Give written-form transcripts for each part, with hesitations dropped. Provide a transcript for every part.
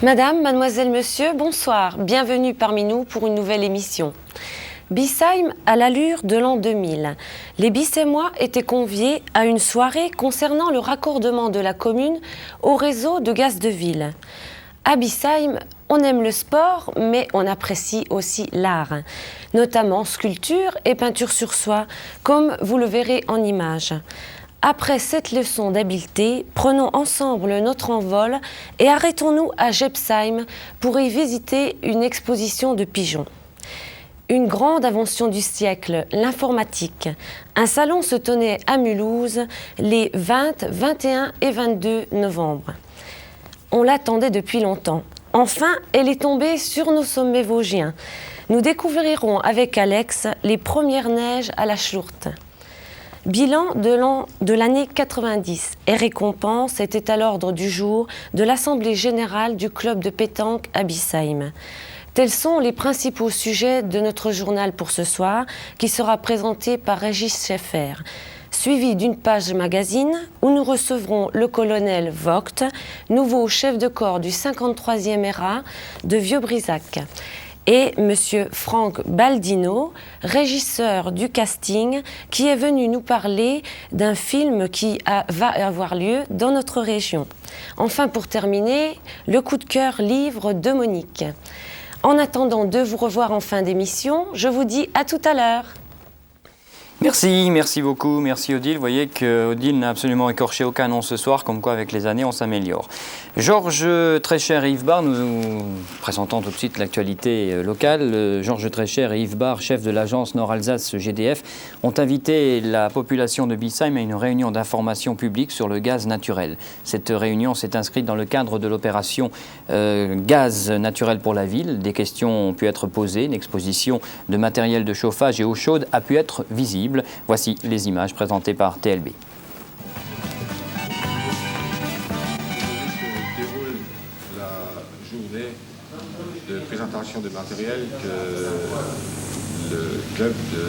Madame, mademoiselle, monsieur, bonsoir. Bienvenue parmi nous pour une nouvelle émission. Bissheim à l'allure de l'an 2000. Les Bissémois étaient conviés à une soirée concernant le raccordement de la commune au réseau de gaz de ville. À Bissheim, on aime le sport, mais on apprécie aussi l'art, notamment sculpture et peinture sur soie, comme vous le verrez en image. Après cette leçon d'habileté, prenons ensemble notre envol et arrêtons-nous à Jebsheim pour y visiter une exposition de pigeons. Une grande invention du siècle, l'informatique. Un salon se tenait à Mulhouse les 20, 21 et 22 novembre. On l'attendait depuis longtemps. Enfin, elle est tombée sur nos sommets vosgiens. Nous découvrirons avec Alex les premières neiges à la Schlourte. Bilan de l'année 90 et récompense était à l'ordre du jour de l'Assemblée générale du club de pétanque à Bissheim. Tels sont les principaux sujets de notre journal pour ce soir, qui sera présenté par Régis Schaeffer, suivi d'une page magazine où nous recevrons le colonel Vogt, nouveau chef de corps du 53e ERA de Vieux-Brisac, et M. Franck Baldino, régisseur du casting, qui est venu nous parler d'un film qui va avoir lieu dans notre région. Enfin, pour terminer, le coup de cœur livre de Monique. En attendant de vous revoir en fin d'émission, je vous dis à tout à l'heure. Merci beaucoup, merci Odile. Vous voyez qu'Odile n'a absolument écorché aucun nom ce soir, comme quoi avec les années on s'améliore. Georges Trécher et Yves Barr, nous présentons tout de suite l'actualité locale. Georges Trécher et Yves Barr, chefs de l'agence Nord-Alsace GDF, ont invité la population de Bissheim à une réunion d'information publique sur le gaz naturel. Cette réunion s'est inscrite dans le cadre de l'opération Gaz naturel pour la ville. Des questions ont pu être posées, une exposition de matériel de chauffage et eau chaude a pu être visible. Voici les images présentées par TLB. Déroule la journée de présentation de matériel que le club de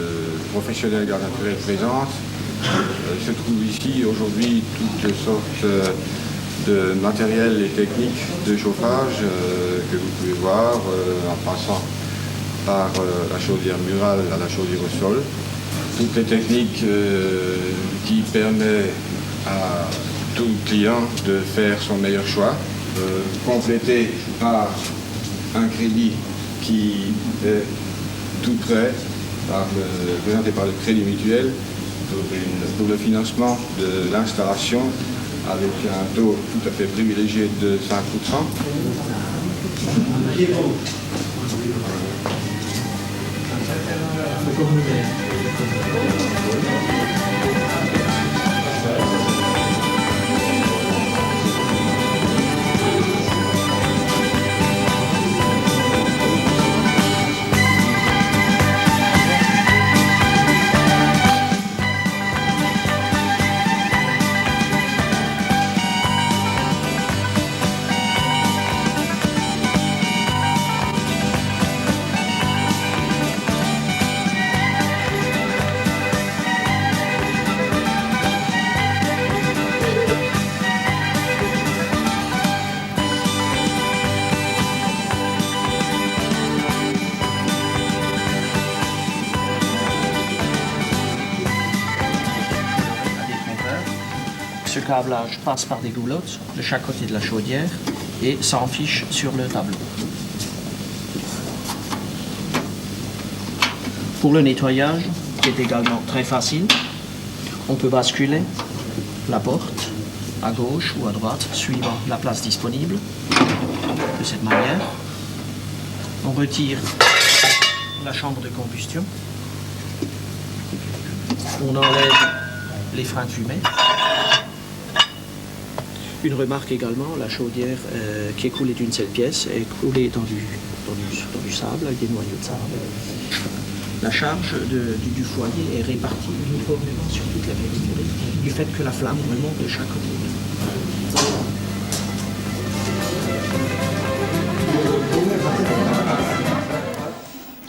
professionnels gaz naturel présente. Se trouve ici aujourd'hui toutes sortes de matériel et techniques de chauffage que vous pouvez voir en passant par la chaudière murale à la chaudière au sol. Toutes les techniques qui permettent à tout client de faire son meilleur choix, complété par un crédit qui est tout prêt, présenté par le Crédit Mutuel pour le financement de l'installation avec un taux tout à fait privilégié de 5%. Ce câblage passe par des goulottes de chaque côté de la chaudière et s'enfiche sur le tableau. Pour le nettoyage, qui est également très facile, on peut basculer la porte à gauche ou à droite, suivant la place disponible, de cette manière. On retire la chambre de combustion. On enlève les freins de fumée. Une remarque également, la chaudière qui est coulée d'une seule pièce est coulée dans du sable, avec des noyaux de sable. La charge du foyer est répartie uniformément sur toute la périphérie, du fait que la flamme remonte de chaque côté.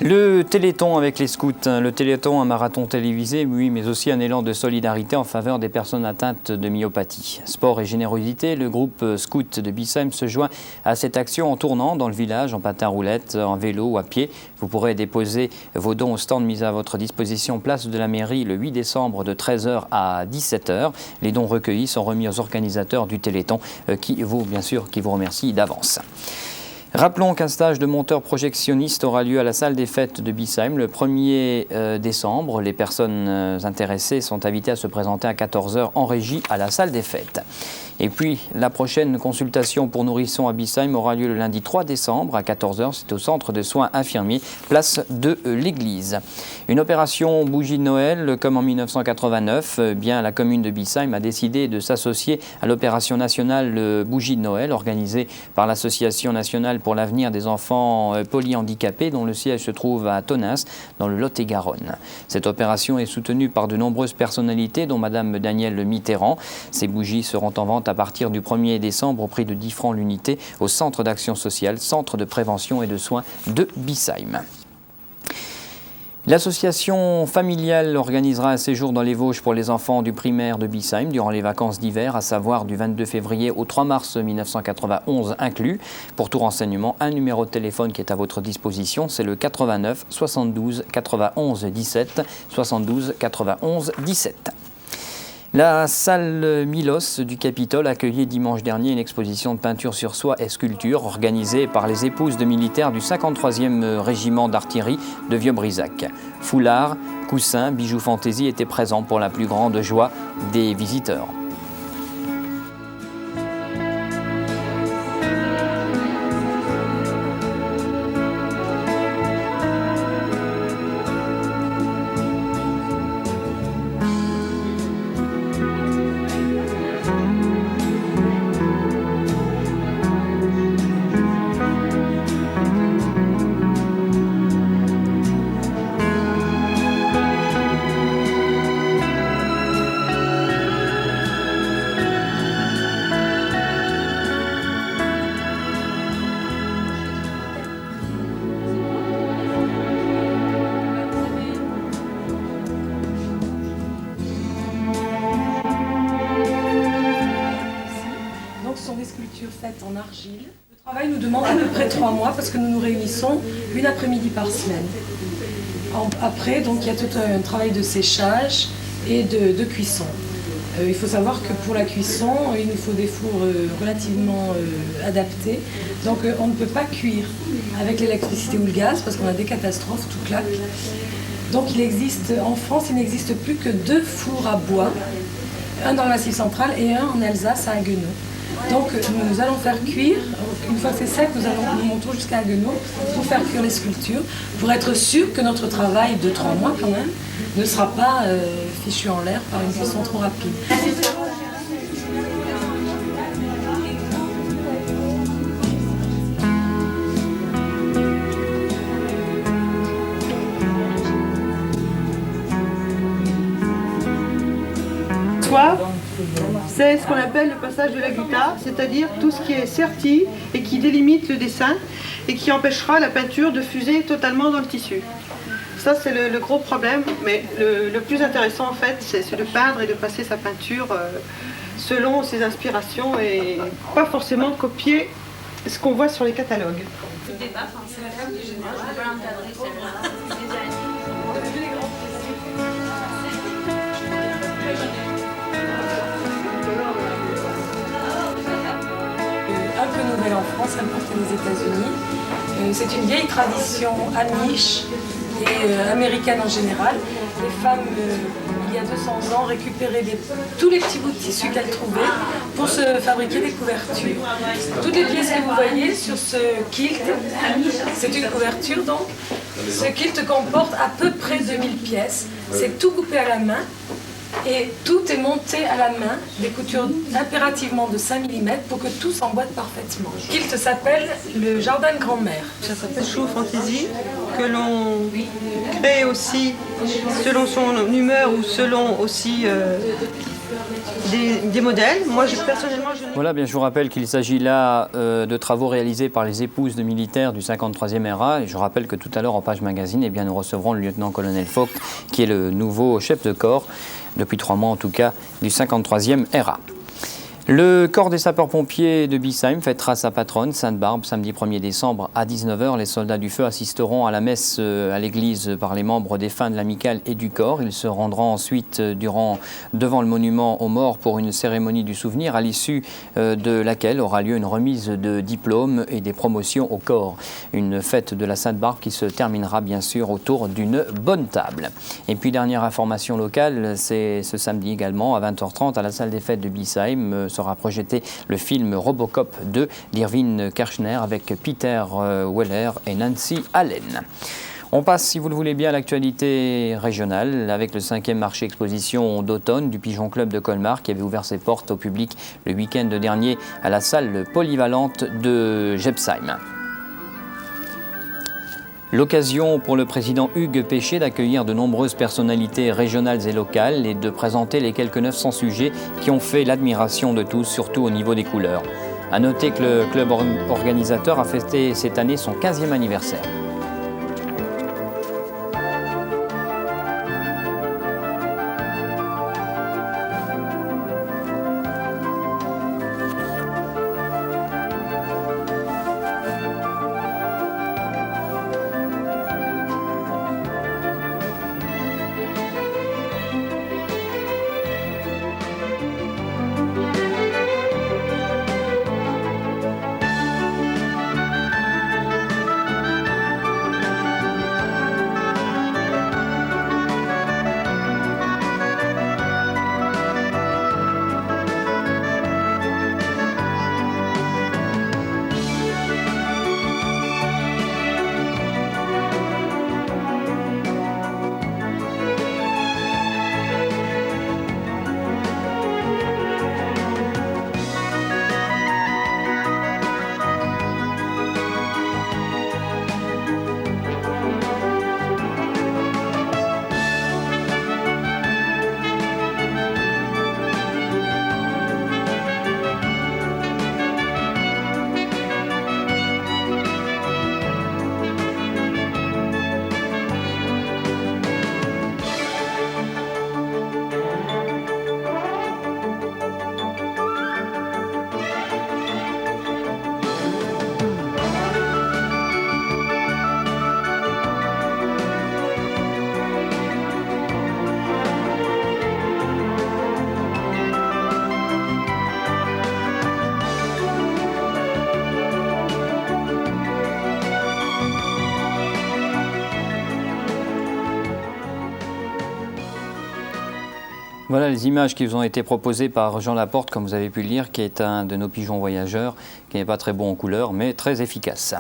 Le Téléthon avec les scouts, le Téléthon, un marathon télévisé, oui, mais aussi un élan de solidarité en faveur des personnes atteintes de myopathie. Sport et générosité, le groupe scout de Bissheim se joint à cette action en tournant dans le village, en patin roulette, en vélo ou à pied. Vous pourrez déposer vos dons au stand mis à votre disposition place de la mairie le 8 décembre de 13h à 17h. Les dons recueillis sont remis aux organisateurs du Téléthon qui vous remercient d'avance. Rappelons qu'un stage de monteur projectionniste aura lieu à la salle des fêtes de Bissheim le 1er décembre. Les personnes intéressées sont invitées à se présenter à 14h en régie à la salle des fêtes. Et puis, la prochaine consultation pour nourrissons à Bissheim aura lieu le lundi 3 décembre à 14h. C'est au centre de soins infirmiers, place de l'Église. Une opération bougie de Noël, comme en 1989, la commune de Bissheim a décidé de s'associer à l'opération nationale bougie de Noël, organisée par l'Association nationale pour l'avenir des enfants polyhandicapés, dont le siège se trouve à Tonneins, dans le Lot-et-Garonne. Cette opération est soutenue par de nombreuses personnalités, dont Madame Danielle Mitterrand. Ces bougies seront en vente à partir du 1er décembre au prix de 10 francs l'unité au Centre d'action sociale, Centre de prévention et de soins de Bissheim. L'association familiale organisera un séjour dans les Vosges pour les enfants du primaire de Bissheim durant les vacances d'hiver, à savoir du 22 février au 3 mars 1991 inclus. Pour tout renseignement, un numéro de téléphone qui est à votre disposition, c'est le 89 72 91 17 72 91 17. La salle Milos du Capitole a accueilli dimanche dernier une exposition de peinture sur soie et sculpture organisée par les épouses de militaires du 53e régiment d'artillerie de Vieux-Brisac. Foulards, coussins, bijoux fantaisie étaient présents pour la plus grande joie des visiteurs. Faites en argile. Le travail nous demande à peu près 3 mois parce que nous nous réunissons une après-midi par semaine. Après, donc, il y a tout un travail de séchage et de cuisson. Il faut savoir que pour la cuisson, il nous faut des fours relativement adaptés. Donc on ne peut pas cuire avec l'électricité ou le gaz parce qu'on a des catastrophes, tout claque. Donc il existe, en France, il n'existe plus que 2 fours à bois, un dans le Massif central et un en Alsace à Haguenau. Donc nous allons faire cuire, une fois que c'est sec, nous montons jusqu'à Haguenau pour faire cuire les sculptures, pour être sûr que notre travail de 3 mois quand même ne sera pas fichu en l'air par une cuisson trop rapide. C'est ce qu'on appelle le passage de la gutta, c'est-à-dire tout ce qui est serti et qui délimite le dessin et qui empêchera la peinture de fuser totalement dans le tissu. Ça c'est le gros problème, mais le plus intéressant en fait c'est de peindre et de passer sa peinture selon ses inspirations et pas forcément copier ce qu'on voit sur les catalogues. Un peu nouvelle en France, importée des États-Unis. C'est une vieille tradition amish et américaine en général. Les femmes, il y a 200 ans, récupéraient tous les petits bouts de tissu qu'elles trouvaient pour se fabriquer des couvertures. Toutes les pièces que vous voyez sur ce kilt, c'est une couverture donc. Ce kilt comporte à peu près 2000 pièces. C'est tout coupé à la main. Et tout est monté à la main, des coutures impérativement de 5 mm pour que tout s'emboîte parfaitement. Le kilt s'appelle le jardin de grand-mère. Ça s'appelle Show Fantasy, que l'on crée aussi selon son humeur ou selon aussi des modèles. Moi, personnellement, je n'ai... Voilà, bien, je vous rappelle qu'il s'agit là de travaux réalisés par les épouses de militaires du 53e RA. Et je rappelle que tout à l'heure, en page magazine, eh bien, nous recevrons le lieutenant-colonel Fauq, qui est le nouveau chef de corps, depuis 3 mois en tout cas, du 53e RA. Le corps des sapeurs-pompiers de Biesheim fêtera sa patronne, Sainte-Barbe, samedi 1er décembre à 19h. Les soldats du feu assisteront à la messe à l'église par les membres défunts de l'amicale et du corps. Ils se rendront ensuite devant le monument aux morts pour une cérémonie du souvenir, à l'issue de laquelle aura lieu une remise de diplômes et des promotions au corps. Une fête de la Sainte-Barbe qui se terminera bien sûr autour d'une bonne table. Et puis dernière information locale, c'est ce samedi également à 20h30 à la salle des fêtes de Biesheim sera projeté le film Robocop 2 d'Irving Kershner avec Peter Weller et Nancy Allen. On passe, si vous le voulez bien, à l'actualité régionale avec le 5e marché exposition d'automne du Pigeon Club de Colmar qui avait ouvert ses portes au public le week-end dernier à la salle polyvalente de Jebsheim. L'occasion pour le président Hugues Péché d'accueillir de nombreuses personnalités régionales et locales et de présenter les quelques 900 sujets qui ont fait l'admiration de tous, surtout au niveau des couleurs. À noter que le club organisateur a fêté cette année son 15e anniversaire. Voilà les images qui vous ont été proposées par Jean Laporte, comme vous avez pu le lire, qui est un de nos pigeons voyageurs, qui n'est pas très bon en couleur, mais très efficace.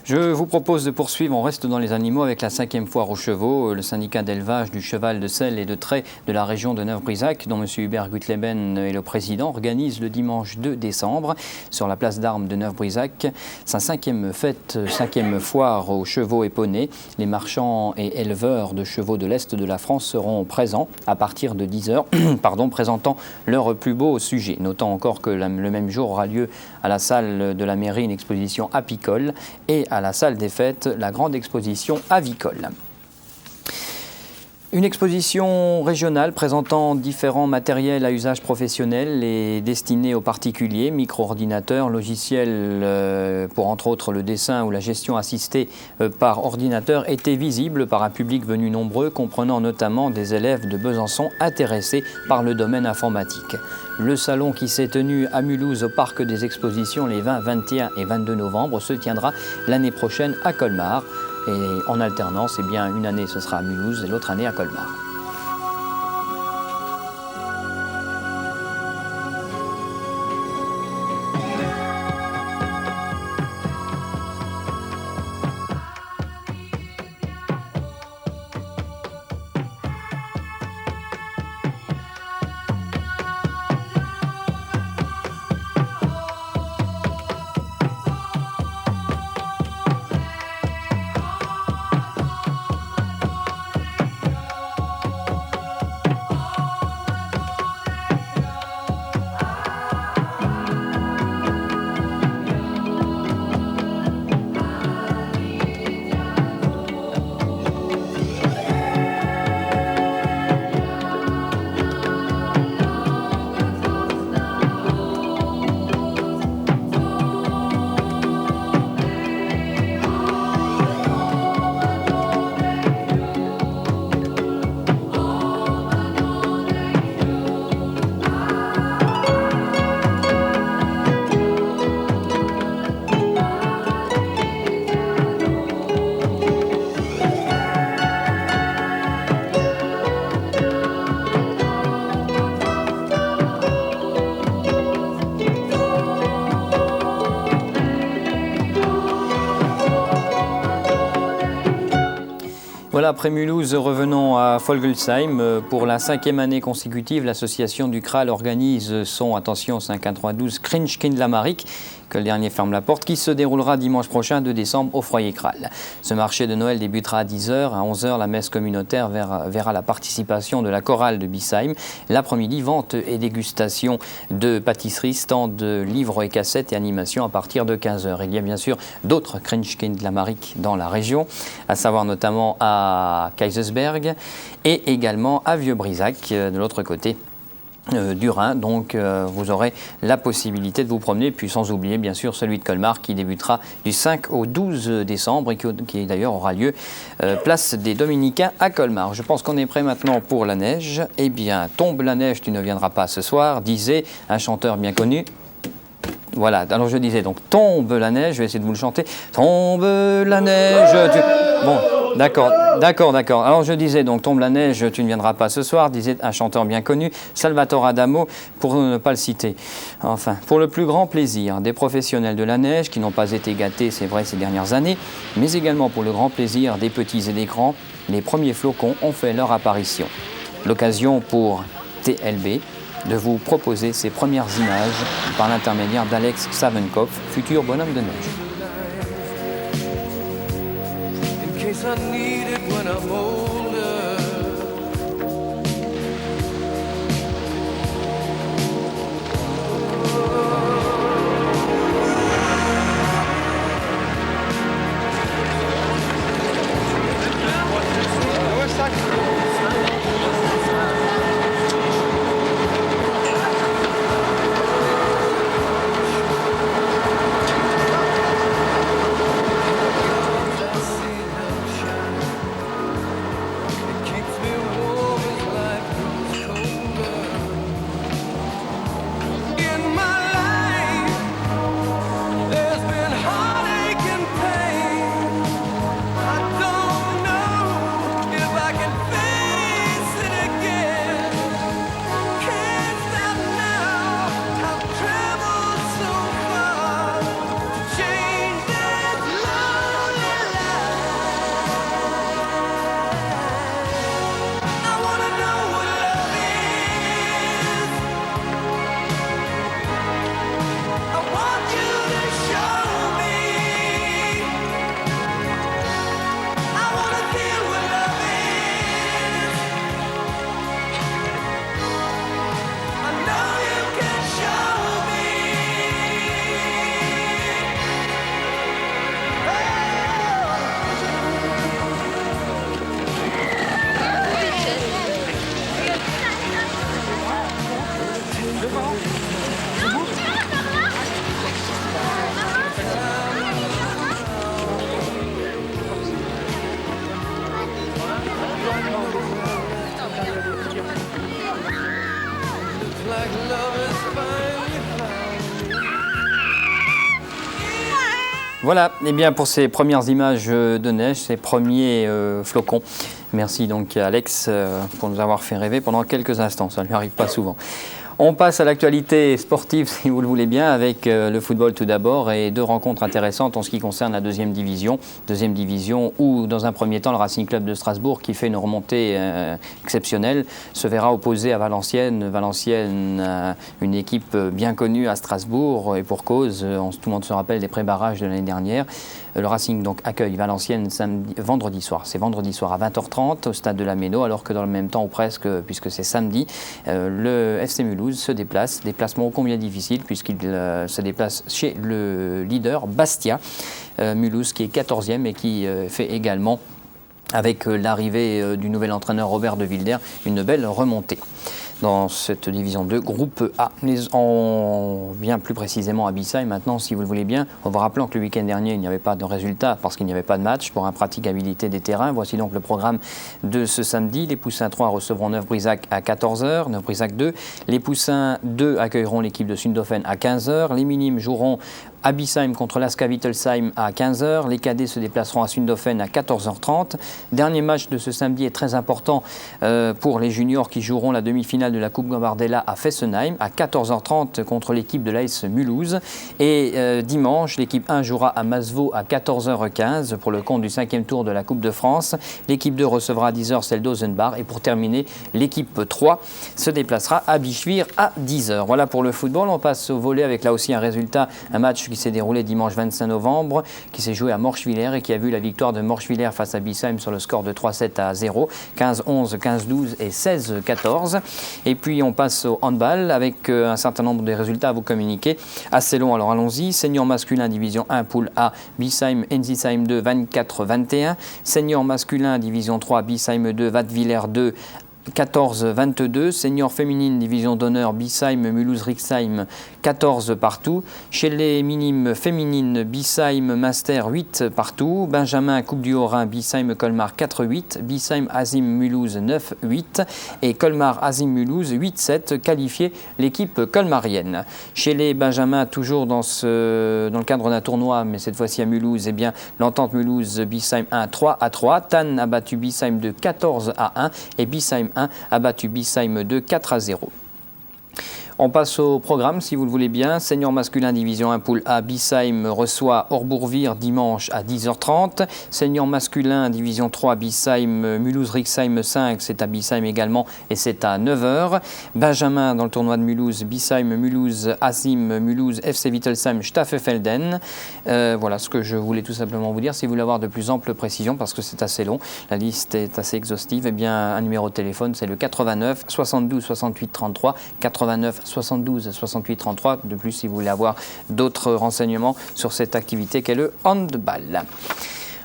Je vous propose de poursuivre, on reste dans les animaux avec la 5e foire aux chevaux. Le syndicat d'élevage du cheval de selle et de trait de la région de Neuf-Brisach, dont M. Hubert Gutleben est le président, organise le dimanche 2 décembre sur la place d'armes de Neuf-Brisach sa 5e foire aux chevaux et poneys. Les marchands et éleveurs de chevaux de l'Est de la France seront présents à partir de 10h, présentant leurs plus beaux sujets. Notant encore que le même jour aura lieu à la salle de la mairie une exposition apicole et à la salle des fêtes, la grande exposition avicole. Une exposition régionale présentant différents matériels à usage professionnel et destinés aux particuliers, micro-ordinateurs, logiciels pour entre autres le dessin ou la gestion assistée par ordinateur, étaient visibles par un public venu nombreux, comprenant notamment des élèves de Besançon intéressés par le domaine informatique. Le salon qui s'est tenu à Mulhouse au Parc des Expositions les 20, 21 et 22 novembre se tiendra l'année prochaine à Colmar. Et en alternance, eh bien, une année ce sera à Mulhouse et l'autre année à Colmar. Voilà, après Mulhouse, revenons à Folgelsheim. Pour la 5e année consécutive, l'association du Kral organise son, attention, 5-1-3-12, Christkindlamarik, que le dernier ferme la porte, qui se déroulera dimanche prochain, 2 décembre, au foyer Kral. Ce marché de Noël débutera à 10h. À 11h, la messe communautaire verra la participation de la chorale de Biesheim. L'après-midi, vente et dégustation de pâtisseries, stands de livres et cassettes et animations à partir de 15h. Il y a bien sûr d'autres Christkindlamarik dans la région, à savoir notamment à Kaysersberg et également à Vieux-Brisac, de l'autre côté du Rhin. Donc vous aurez la possibilité de vous promener, puis sans oublier bien sûr celui de Colmar qui débutera du 5 au 12 décembre et qui d'ailleurs aura lieu place des Dominicains à Colmar. Je pense qu'on est prêt maintenant pour la neige. Eh bien, tombe la neige, tu ne viendras pas ce soir, disait un chanteur bien connu. Voilà, alors je disais donc tombe la neige, je vais essayer de vous le chanter. Tombe la neige, Bon, d'accord. Alors je disais donc tombe la neige, tu ne viendras pas ce soir, disait un chanteur bien connu, Salvatore Adamo, pour ne pas le citer. Enfin, pour le plus grand plaisir des professionnels de la neige qui n'ont pas été gâtés, c'est vrai, ces dernières années, mais également pour le grand plaisir des petits et des grands, les premiers flocons ont fait leur apparition. L'occasion pour TLB de vous proposer ces premières images par l'intermédiaire d'Alex Savenkopf, futur bonhomme de neige. Voilà, et bien pour ces premières images de neige, ces premiers flocons. Merci donc à Alex pour nous avoir fait rêver pendant quelques instants, ça ne lui arrive pas souvent. On passe à l'actualité sportive, si vous le voulez bien, avec le football tout d'abord et 2 rencontres intéressantes en ce qui concerne la deuxième division. Deuxième division où, dans un premier temps, le Racing Club de Strasbourg, qui fait une remontée exceptionnelle, se verra opposé à Valenciennes. Valenciennes, une équipe bien connue à Strasbourg, et pour cause, tout le monde se rappelle des pré-barrages de l'année dernière. Le Racing donc accueille Valenciennes vendredi soir. C'est vendredi soir à 20h30 au stade de la Méno, alors que dans le même temps, ou presque, puisque c'est samedi, le FC Mulhouse se déplace. Déplacement ô combien difficile, puisqu'il se déplace chez le leader Bastia. Mulhouse qui est 14e et qui fait également, avec l'arrivée du nouvel entraîneur Robert de Wilder, une belle remontée dans cette division 2, groupe A. On vient plus précisément à Biesheim maintenant, si vous le voulez bien. On va rappeler que le week-end dernier, il n'y avait pas de résultat parce qu'il n'y avait pas de match pour impraticabilité des terrains. Voici donc le programme de ce samedi. Les Poussins 3 recevront Neuf-Brisac à 14h, Neuf-Brisac 2. Les Poussins 2 accueilleront l'équipe de Sundofen à 15h. Les Minimes joueront à Bissheim contre l'Aska Wittelsheim à 15h. Les cadets se déplaceront à Sundofen à 14h30. Dernier match de ce samedi est très important pour les juniors qui joueront la demi-finale de la Coupe Gambardella à Fessenheim à 14h30 contre l'équipe de l'AS Mulhouse. Et dimanche, l'équipe 1 jouera à Masevaux à 14h15 pour le compte du 5e tour de la Coupe de France. L'équipe 2 recevra à 10h celle d'Ozenbar. Et pour terminer, l'équipe 3 se déplacera à Bischwir à 10h. Voilà pour le football. On passe au volley avec là aussi un résultat, un match qui s'est déroulé dimanche 25 novembre, qui s'est joué à Morschwiller et qui a vu la victoire de Morschwiller face à Bissheim sur le score de 3-7 à 0, 15-11, 15-12 et 16-14. Et puis on passe au handball avec un certain nombre de résultats à vous communiquer. Assez long, alors allons-y. Senior masculin division 1 poule A, Bissheim Ensisheim 2 24-21. Senior masculin division 3 Bissheim 2 Wattwiller 2 14-22, senior féminine division d'honneur Bissheim Mulhouse-Rixheim 14 partout, chez les minimes féminines Bissheim Master 8 partout, Benjamin Coupe du Haut-Rhin Bissheim Colmar 4-8, Bissheim Azim Mulhouse 9-8 et Colmar Azim Mulhouse 8-7 qualifié l'équipe colmarienne. Chez les Benjamins, toujours dans le cadre d'un tournoi, mais cette fois-ci à Mulhouse, eh bien l'entente Mulhouse Bissheim 1 3-3, Tann a battu Bissheim 2 14-1 et Bissheim 1 a battu Bissheim 2 4-0. On passe au programme, si vous le voulez bien. Senior masculin division 1 poule A, Bissheim reçoit Orbourvire dimanche à 10h30. Senior masculin division 3, Bissheim Mulhouse-Rixheim 5, c'est à Bissheim également et c'est à 9h. Benjamin dans le tournoi de Mulhouse, Bissheim Mulhouse, Azim Mulhouse, FC Wittelsheim, Staffelfelden. Voilà ce que je voulais tout simplement vous dire. Si vous voulez avoir de plus amples précisions, parce que c'est assez long, la liste est assez exhaustive, eh bien un numéro de téléphone, c'est le 89 72 68 33, 89 72 68 33. De plus, si vous voulez avoir d'autres renseignements sur cette activité qu'est le handball.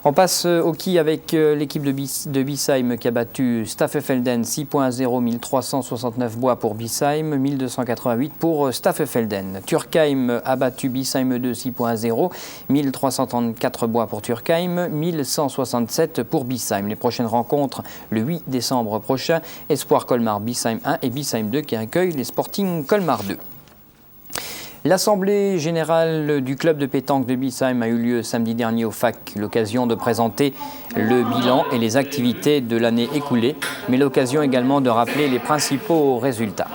On passe au quai avec l'équipe de Bissheim qui a battu Staffelfelden 6.0, 1369 bois pour Bissheim, 1288 pour Staffelfelden. Turkheim a battu Bissheim 2 6.0, 1334 bois pour Turkheim, 1167 pour Bissheim. Les prochaines rencontres le 8 décembre prochain, Espoir Colmar Bissheim 1 et Bissheim 2 qui accueillent les Sporting Colmar 2. L'Assemblée générale du club de pétanque de Bissheim a eu lieu samedi dernier au FAC, l'occasion de présenter le bilan et les activités de l'année écoulée, mais l'occasion également de rappeler les principaux résultats.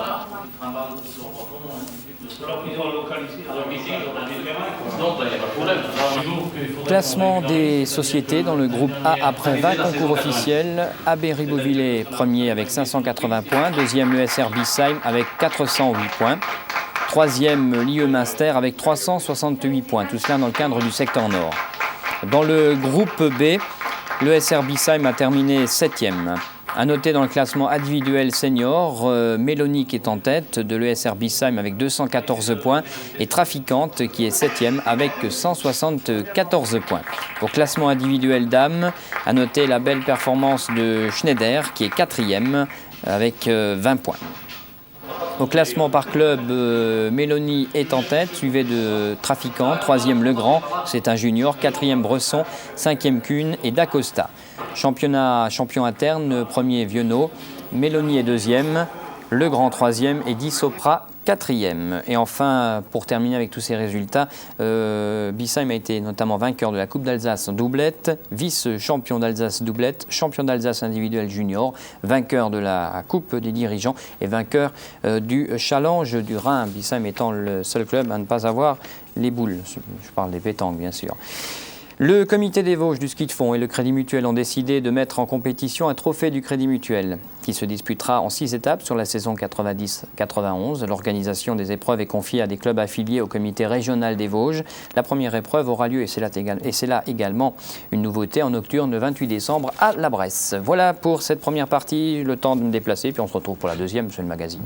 Classement des sociétés dans le groupe A après 20 concours officiels. AB Ribeauvillé premier avec 580 points, deuxième l'ESR Bissheim avec 408 points. Troisième, l'IE Münster avec 368 points, tout cela dans le cadre du secteur nord. Dans le groupe B, l'ESR Bissheim a terminé 7e. À noter dans le classement individuel senior, Mélonique est en tête de l'ESR Bissheim avec 214 points et Trafiquante qui est 7e avec 174 points. Au classement individuel dames, à noter la belle performance de Schneider qui est 4e avec 20 points. Au classement par club, Mélanie est en tête, suivi de Trafiquant, 3e Legrand, c'est un junior, 4e Bresson, 5e Kuhn et D'Acosta. Champion interne, 1er Vieuxnaud, Mélanie est 2e, Legrand 3e et Di Sopra 4e. Et enfin, pour terminer avec tous ces résultats, Bissheim a été notamment vainqueur de la Coupe d'Alsace en doublette, vice-champion d'Alsace doublette, champion d'Alsace individuel junior, vainqueur de la Coupe des dirigeants et vainqueur du Challenge du Rhin. Bissheim étant le seul club à ne pas avoir les boules. Je parle des pétanques, bien sûr. Le comité des Vosges du ski de fond et le Crédit Mutuel ont décidé de mettre en compétition un trophée du Crédit Mutuel qui se disputera en 6 étapes sur la saison 90-91. L'organisation des épreuves est confiée à des clubs affiliés au comité régional des Vosges. La première épreuve aura lieu, et c'est là également une nouveauté, en nocturne le 28 décembre à la Bresse. Voilà pour cette première partie, le temps de me déplacer, puis on se retrouve pour la deuxième sur le magazine.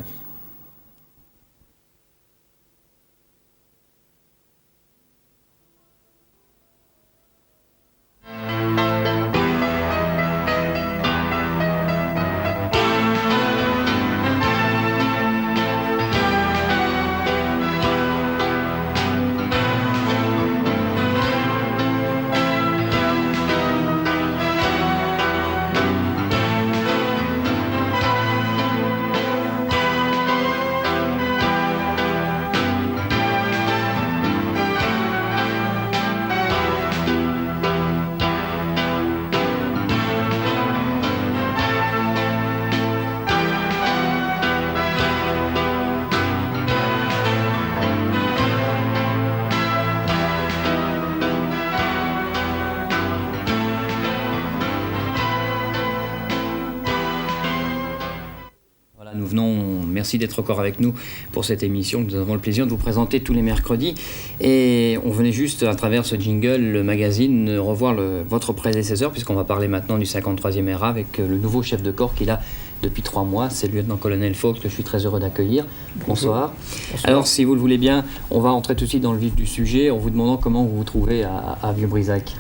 merci d'être encore avec nous pour cette émission que nous avons le plaisir de vous présenter tous les mercredis. Et on venait juste, à travers ce jingle, le magazine, revoir votre prédécesseur, puisqu'on va parler maintenant du 53e RA avec le nouveau chef de corps qu'il a depuis 3 mois. C'est le lieutenant-colonel Faux, que je suis très heureux d'accueillir. Bonsoir. Bonsoir. Alors, si vous le voulez bien, on va entrer tout de suite dans le vif du sujet en vous demandant comment vous vous trouvez à Vieux-Brizac.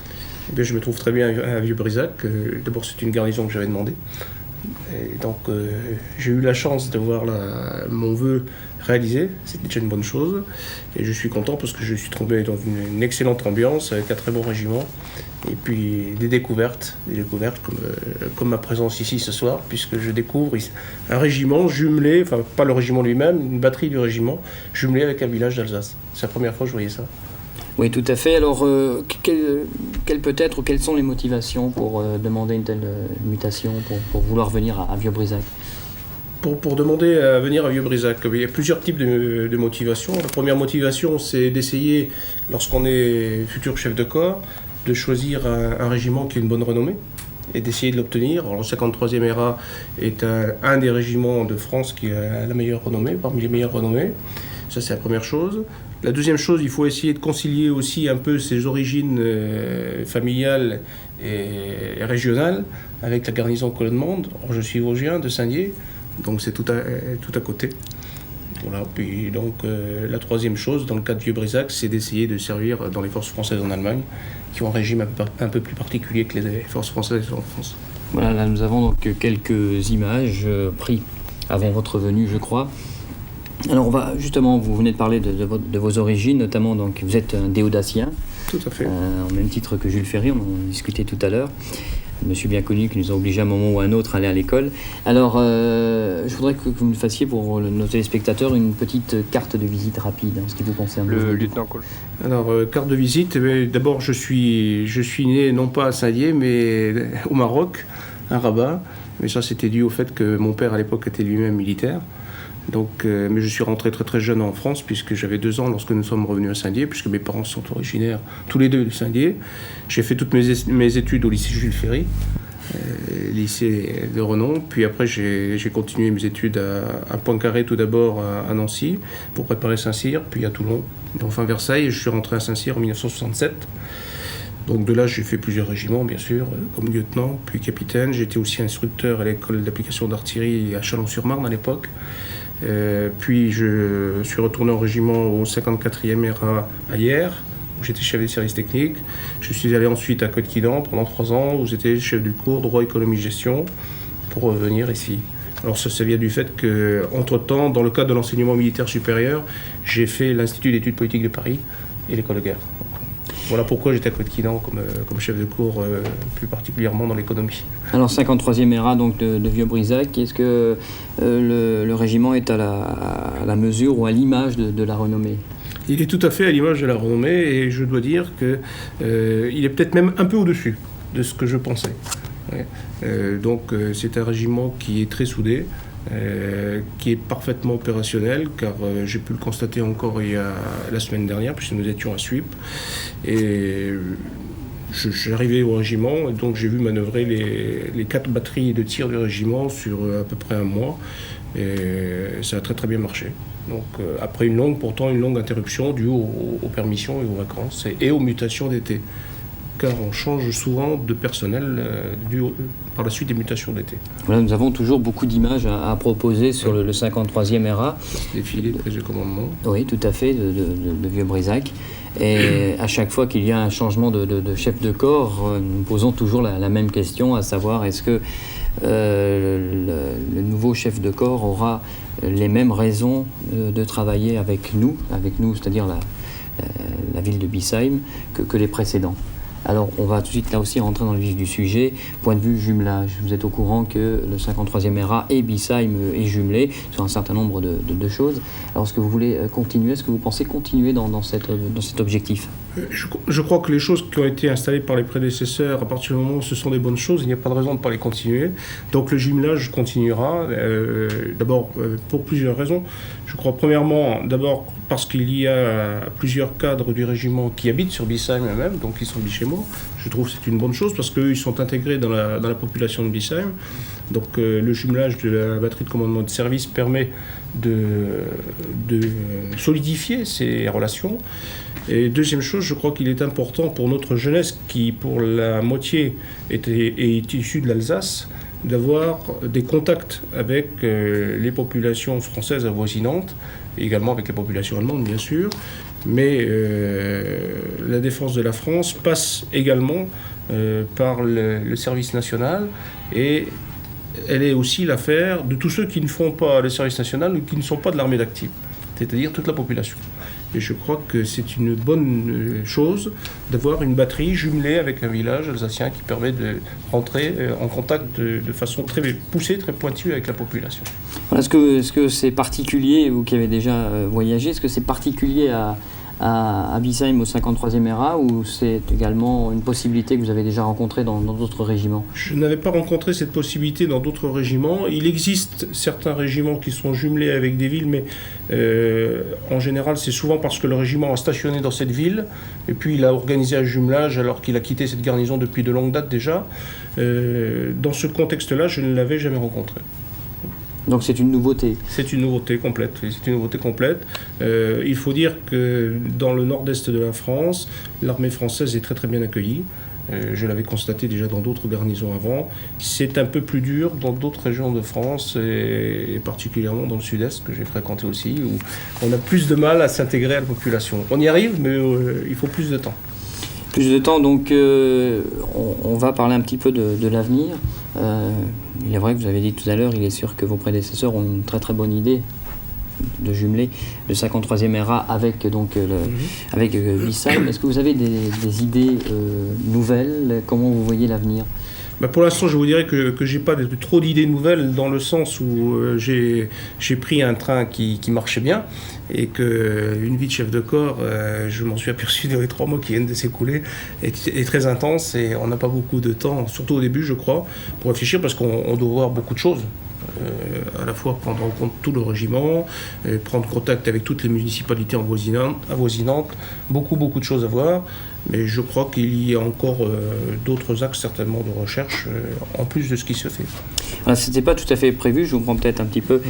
Je me trouve très bien à Vieux-Brizac. D'abord, c'est une garnison que j'avais demandée. Et donc, j'ai eu la chance de voir mon vœu réalisé. C'était déjà une bonne chose. Et je suis content parce que je suis tombé dans une excellente ambiance avec un très bon régiment. Et puis des découvertes comme ma présence ici ce soir, puisque je découvre un régiment jumelé, enfin pas le régiment lui-même, une batterie du régiment jumelée avec un village d'Alsace. C'est la première fois que je voyais ça. Oui, tout à fait. Alors, quelles sont les motivations pour demander une telle mutation, pour vouloir venir à Vieux-Brizac ? Pour demander à venir à Vieux-Brizac, il y a plusieurs types de motivations. La première motivation, c'est d'essayer, lorsqu'on est futur chef de corps, de choisir un régiment qui a une bonne renommée et d'essayer de l'obtenir. Alors, le 53e RA est un des régiments de France qui a la meilleure renommée, parmi les meilleures renommées. Ça, c'est la première chose. La deuxième chose, il faut essayer de concilier aussi un peu ses origines familiales et régionales avec la garnison que l'on demande. Je suis vosgien de Saint-Dié, donc c'est tout à côté. Voilà. Puis donc la troisième chose, dans le cas de Vieux-Brizac, c'est d'essayer de servir dans les forces françaises en Allemagne, qui ont un régime un peu plus particulier que les forces françaises en France. Voilà, là nous avons donc quelques images prises avant votre venue, je crois. Alors, vous venez de parler de vos origines, notamment, donc, vous êtes un déodacien. Tout à fait. Au même titre que Jules Ferry, on en discutait tout à l'heure. Monsieur bien connu qui nous a obligés à un moment ou à un autre à aller à l'école. Alors, je voudrais que vous me fassiez pour nos téléspectateurs une petite carte de visite rapide, en ce qui vous concerne. Le lieutenant-colonel. Alors, carte de visite, d'abord, je suis né non pas à Saint-Dié, mais au Maroc, à Rabat. Mais ça, c'était dû au fait que mon père, à l'époque, était lui-même militaire. Donc, mais je suis rentré très très jeune en France, puisque j'avais 2 ans lorsque nous sommes revenus à Saint-Dié, puisque mes parents sont originaires tous les deux de Saint-Dié. J'ai fait toutes mes études au lycée Jules Ferry, lycée de renom. Puis après, j'ai continué mes études à Poincaré tout d'abord à Nancy, pour préparer Saint-Cyr, puis à Toulon, enfin Versailles. Et je suis rentré à Saint-Cyr en 1967. Donc de là, j'ai fait plusieurs régiments, bien sûr, comme lieutenant, puis capitaine. J'étais aussi instructeur à l'école d'application d'artillerie à Chalon-sur-Marne à l'époque. Puis je suis retourné en régiment au 54e RA à Hyères, où j'étais chef des services techniques. Je suis allé ensuite à Côte-Quidan pendant 3 ans, où j'étais chef du cours droit, économie, gestion, pour revenir ici. Alors ça vient du fait qu'entre-temps, dans le cadre de l'enseignement militaire supérieur, j'ai fait l'Institut d'études politiques de Paris et l'école de guerre. Voilà pourquoi j'étais à Côte-Quidan comme chef de cours, plus particulièrement dans l'économie. Alors 53e RA donc de Vieux-Brizac, est-ce que le régiment est à la mesure ou à l'image de la renommée ? Il est tout à fait à l'image de la renommée et je dois dire qu'il est peut-être même un peu au-dessus de ce que je pensais. Ouais. Donc c'est un régiment qui est très soudé, qui est parfaitement opérationnel, car j'ai pu le constater encore la semaine dernière, puisque nous étions à Suippes. Et je suis arrivé au régiment, et donc j'ai vu manœuvrer les 4 batteries de tir du régiment sur à peu près un mois. Et ça a très très bien marché. Donc après une longue interruption due aux permissions et aux vacances et aux mutations d'été. Car on change souvent de personnel par la suite des mutations d'été. Voilà, nous avons toujours beaucoup d'images à proposer sur le 53e RA. Défilé de prise de commandement. Oui, tout à fait, de Vieux-Brizac. Et à chaque fois qu'il y a un changement de chef de corps, nous posons toujours la même question, à savoir est-ce que le nouveau chef de corps aura les mêmes raisons de travailler avec nous, c'est-à-dire la ville de Biesheim, que les précédents. Alors, on va tout de suite là aussi rentrer dans le vif du sujet. Point de vue jumelage, vous êtes au courant que le 53e RA et Biesheim est jumelé sur un certain nombre de choses. Alors, est-ce que vous voulez continuer ? Est-ce que vous pensez continuer dans cet objectif ? Je crois que les choses qui ont été installées par les prédécesseurs, à partir du moment où ce sont des bonnes choses, il n'y a pas de raison de ne pas les continuer. Donc le jumelage continuera, d'abord pour plusieurs raisons. Je crois premièrement, d'abord parce qu'il y a plusieurs cadres du régiment qui habitent sur Bissheim même, donc ils sont bichémois. Je trouve que c'est une bonne chose parce qu'eux, ils sont intégrés dans la population de Bissheim. Donc le jumelage de la batterie de commandement de service permet de solidifier ces relations. Et deuxième chose, je crois qu'il est important pour notre jeunesse, qui pour la moitié est issue de l'Alsace, d'avoir des contacts avec les populations françaises avoisinantes, et également avec les populations allemandes bien sûr. Mais la défense de la France passe également par le service national, et elle est aussi l'affaire de tous ceux qui ne font pas le service national ou qui ne sont pas de l'armée d'active, c'est-à-dire toute la population. Et je crois que c'est une bonne chose d'avoir une batterie jumelée avec un village alsacien qui permet de rentrer en contact de façon très poussée, très pointue avec la population. Voilà, est-ce que c'est particulier, vous qui avez déjà voyagé, est-ce que c'est particulier à Bissheim au 53e RA, ou c'est également une possibilité que vous avez déjà rencontrée dans d'autres régiments? Je n'avais pas rencontré cette possibilité dans d'autres régiments. Il existe certains régiments qui sont jumelés avec des villes, mais en général c'est souvent parce que le régiment a stationné dans cette ville et puis il a organisé un jumelage alors qu'il a quitté cette garnison depuis de longue date déjà. Dans ce contexte-là, je ne l'avais jamais rencontré. Donc c'est une nouveauté. C'est une nouveauté complète. C'est une nouveauté complète. Il faut dire que dans le nord-est de la France, l'armée française est très très bien accueillie. Je l'avais constaté déjà dans d'autres garnisons avant. C'est un peu plus dur dans d'autres régions de France, et particulièrement dans le sud-est que j'ai fréquenté aussi, où on a plus de mal à s'intégrer à la population. On y arrive, mais il faut plus de temps. Plus de temps, donc on va parler un petit peu de l'avenir. Il est vrai que vous avez dit tout à l'heure, il est sûr que vos prédécesseurs ont une très très bonne idée de jumeler le 53e RA avec, avec Bissheim. Est-ce que vous avez des idées nouvelles? Comment vous voyez l'avenir? Pour l'instant, je vous dirais que je n'ai pas trop d'idées nouvelles, dans le sens où j'ai pris un train qui marchait bien, et qu'une vie de chef de corps, je m'en suis aperçu dans les 3 mois qui viennent de s'écouler, est très intense, et on n'a pas beaucoup de temps, surtout au début je crois, pour réfléchir, parce qu'on doit voir beaucoup de choses. À la fois prendre en compte tout le régiment, prendre contact avec toutes les municipalités avoisinantes, beaucoup de choses à voir, mais je crois qu'il y a encore d'autres axes certainement de recherche en plus de ce qui se fait. C'était pas tout à fait prévu, je vous prends peut-être un petit peu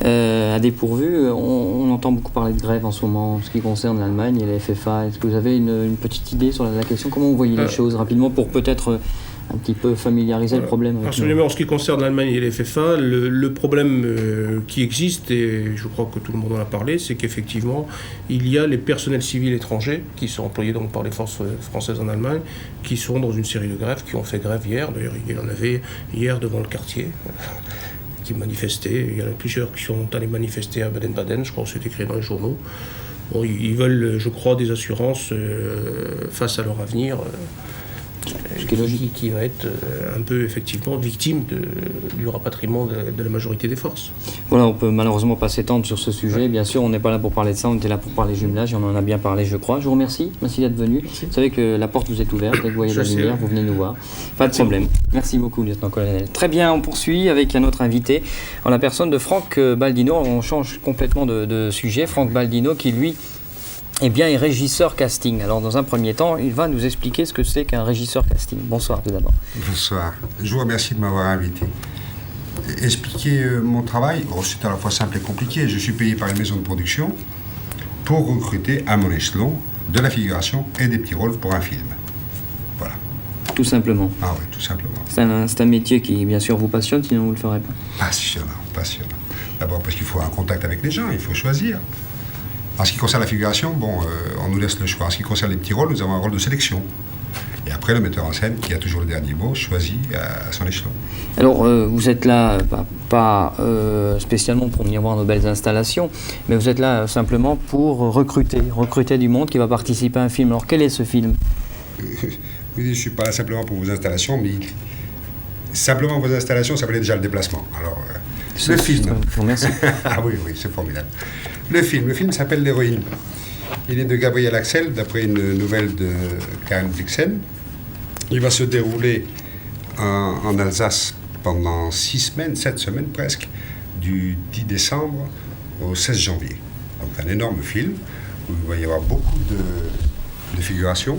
à dépourvu. On entend beaucoup parler de grève en ce moment en ce qui concerne l'Allemagne et la FFA. Est-ce que vous avez une petite idée sur la question? Comment vous voyez les choses rapidement pour peut-être un petit peu familiariser le problème? Absolument. En ce qui concerne l'Allemagne et les FFA, le problème qui existe, et je crois que tout le monde en a parlé, c'est qu'effectivement, il y a les personnels civils étrangers qui sont employés donc par les forces françaises en Allemagne, qui sont dans une série de grèves, qui ont fait grève hier. D'ailleurs, il y en avait hier devant le quartier qui manifestaient. Il y en a plusieurs qui sont allés manifester à Baden-Baden, je crois que c'est écrit dans les journaux. Bon, ils veulent, je crois, des assurances face à leur avenir. Qui va être un peu effectivement victime du rapatriement de la majorité des forces. Voilà, on peut malheureusement pas s'étendre sur ce sujet. Bien sûr, on n'est pas là pour parler de ça, on était là pour parler jumelage, et on en a bien parlé, je crois. Je vous remercie, merci d'être venu. Merci. Vous savez que la porte vous est ouverte, dès que vous voyez la lumière, vous venez nous voir. Pas de problème. Merci beaucoup, lieutenant-colonel. Très bien, on poursuit avec un autre invité, en la personne de Franck Baldino. On change complètement de sujet. Franck Baldino qui, lui, est régisseur casting. Alors, dans un premier temps, il va nous expliquer ce que c'est qu'un régisseur casting. Bonsoir, tout d'abord. Bonsoir. Je vous remercie de m'avoir invité. Expliquer mon travail, c'est à la fois simple et compliqué. Je suis payé par une maison de production pour recruter à mon échelon de la figuration et des petits rôles pour un film. Voilà. Tout simplement. Ah oui, tout simplement. C'est un métier qui, bien sûr, vous passionne, sinon vous ne le ferez pas. Passionnant. D'abord parce qu'il faut un contact avec les gens, il faut choisir. En ce qui concerne la figuration, on nous laisse le choix. En ce qui concerne les petits rôles, nous avons un rôle de sélection. Et après, le metteur en scène, qui a toujours le dernier mot, choisit à son échelon. Alors, vous êtes là, pas spécialement pour venir voir nos belles installations, mais vous êtes là simplement pour recruter du monde qui va participer à un film. Alors, quel est ce film? Oui, je ne suis pas là simplement pour vos installations, mais simplement vos installations, ça valait déjà le déplacement. Alors, le film. Merci. Ah oui, c'est formidable. Le film s'appelle L'Héroïne. Il est de Gabriel Axel, d'après une nouvelle de Karen Blixen. Il va se dérouler en Alsace pendant 6 semaines, 7 semaines presque, du 10 décembre au 16 janvier. Donc un énorme film où il va y avoir beaucoup de figurations.